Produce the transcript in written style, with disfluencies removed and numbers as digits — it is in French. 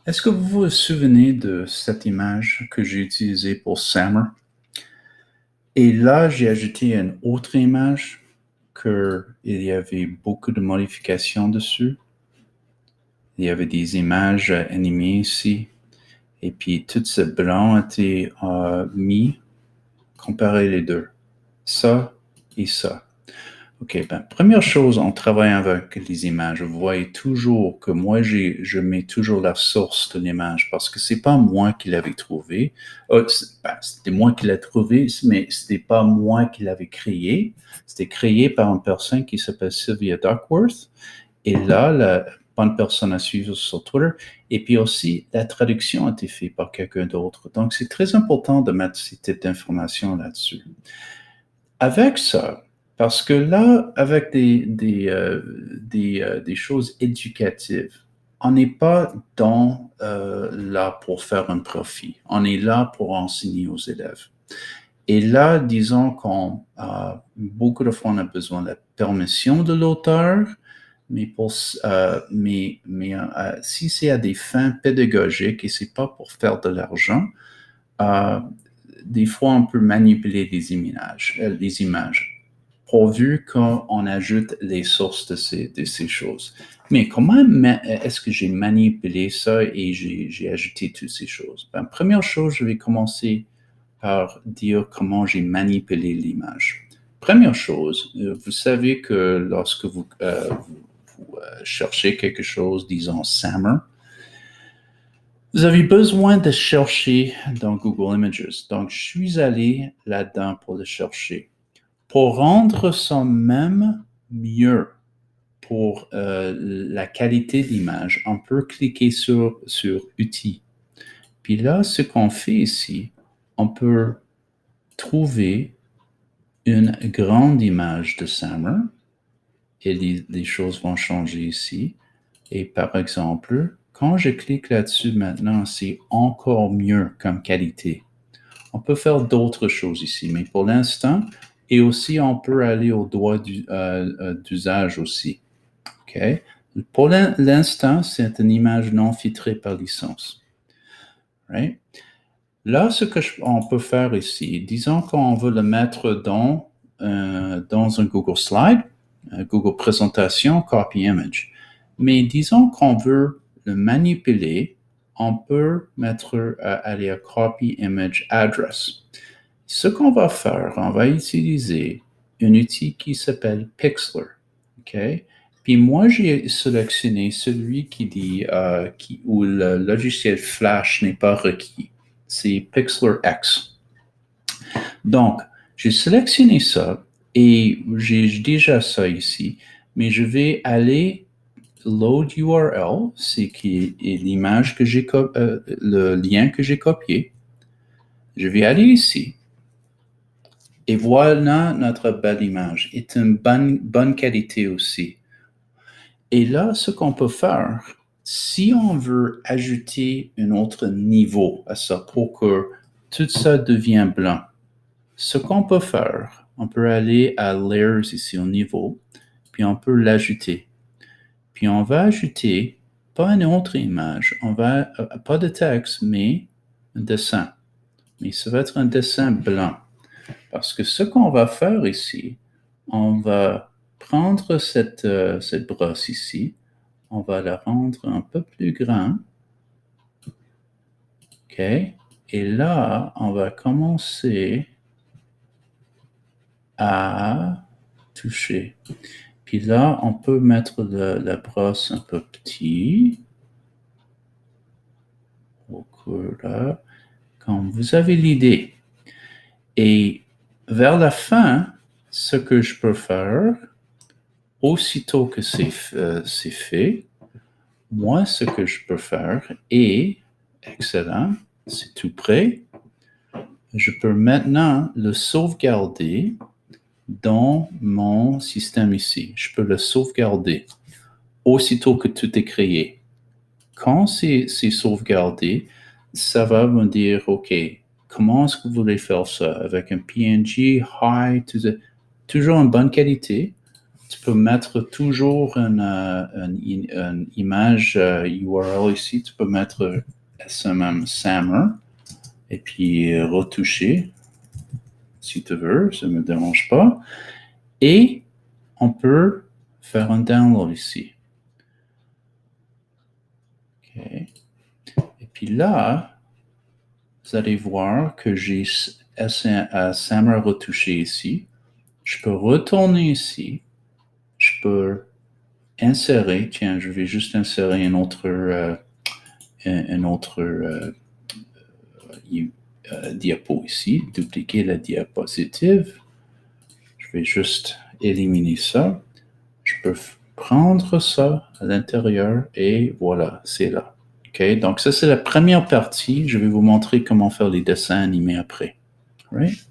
Est-ce que vous vous souvenez de cette image que j'ai utilisée pour Summer? Et là, j'ai ajouté une autre image qu'il y avait beaucoup de modifications dessus. Il y avait des images animées ici. Et puis, tout ce blanc a été mis, comparé les deux. Ça et ça. OK, ben, première chose en travaillant avec les images, vous voyez toujours que moi, je mets toujours la source de l'image parce que c'est pas moi qui l'avais trouvé. C'était moi qui l'ai trouvé, mais c'était pas moi qui l'avais créé. C'était créé par une personne qui s'appelle Sylvia Duckworth. Et là, la bonne personne à suivre sur Twitter. Et puis aussi, la traduction a été faite par quelqu'un d'autre. Donc, c'est très important de mettre ces types d'informations là-dessus. Avec ça, parce que là, avec des choses éducatives, on n'est pas là pour faire un profit. On est là pour enseigner aux élèves. Et là, disons beaucoup de fois, on a besoin de la permission de l'auteur, mais si c'est à des fins pédagogiques et c'est pas pour faire de l'argent, euh, des fois, on peut manipuler les images, pourvu qu'on ajoute les sources de ces choses. Mais comment est-ce que j'ai manipulé ça et j'ai ajouté toutes ces choses? Ben, première chose, je vais commencer par dire comment j'ai manipulé l'image. Première chose, vous savez que lorsque vous cherchez quelque chose, disons Summer, vous avez besoin de chercher dans Google Images. Donc, je suis allé là-dedans pour le chercher. Pour rendre ça même mieux pour la qualité d'image, on peut cliquer sur Outils. Puis là, ce qu'on fait ici, on peut trouver une grande image de Summer et les choses vont changer ici. Et par exemple, quand je clique là-dessus maintenant, c'est encore mieux comme qualité. On peut faire d'autres choses ici, mais pour l'instant, et aussi on peut aller au droit d'usage aussi. OK? Pour l'instant, c'est une image non filtrée par licence. Right? Là, on peut faire ici, disons qu'on veut le mettre dans un Google Slide, Google Présentation, Copy Image. Mais disons qu'on veut le manipuler, on peut aller à Copy Image Address. Ce qu'on va faire, on va utiliser un outil qui s'appelle Pixlr. OK? Puis moi, j'ai sélectionné celui qui dit où le logiciel Flash n'est pas requis. C'est Pixlr X. Donc, j'ai sélectionné ça et j'ai déjà ça ici, mais je vais aller load URL, c'est l'image que le lien que j'ai copié. Je vais aller ici. Et voilà notre belle image. C'est une bonne qualité aussi. Et là, ce qu'on peut faire, si on veut ajouter un autre niveau à ça pour que tout ça devienne blanc, ce qu'on peut faire, on peut aller à Layers ici au niveau, puis on peut l'ajouter. Puis on va ajouter pas une autre image, pas de texte, mais un dessin. Mais ça va être un dessin blanc. Parce que ce qu'on va faire ici, on va prendre cette brosse ici, on va la rendre un peu plus grande. OK? Et là, on va commencer à toucher. Puis là, on peut mettre la brosse un peu petit. Là, comme vous avez l'idée. Et vers la fin, ce que je peux faire, aussitôt que c'est fait, moi, ce que je peux faire est excellent, c'est tout prêt. Je peux maintenant le sauvegarder dans mon système ici. Je peux le sauvegarder aussitôt que tout est créé. Quand c'est sauvegardé, ça va me dire, OK, comment est-ce que vous voulez faire ça? Avec un PNG, high, toujours en bonne qualité. tu peux mettre toujours une image URL ici. Tu peux mettre SMM Sammer et puis retoucher si tu veux, ça ne me dérange pas. Et on peut faire un download ici. OK. Et puis là, vous allez voir que j'ai Sammer retouché ici. Je peux retourner ici. Je peux insérer. Tiens, je vais juste insérer un autre diapo ici. Dupliquer la diapositive. Je vais juste éliminer ça. Je peux prendre ça à l'intérieur et voilà, c'est là. OK? Donc, ça, c'est la première partie. Je vais vous montrer comment faire les dessins animés après. Right?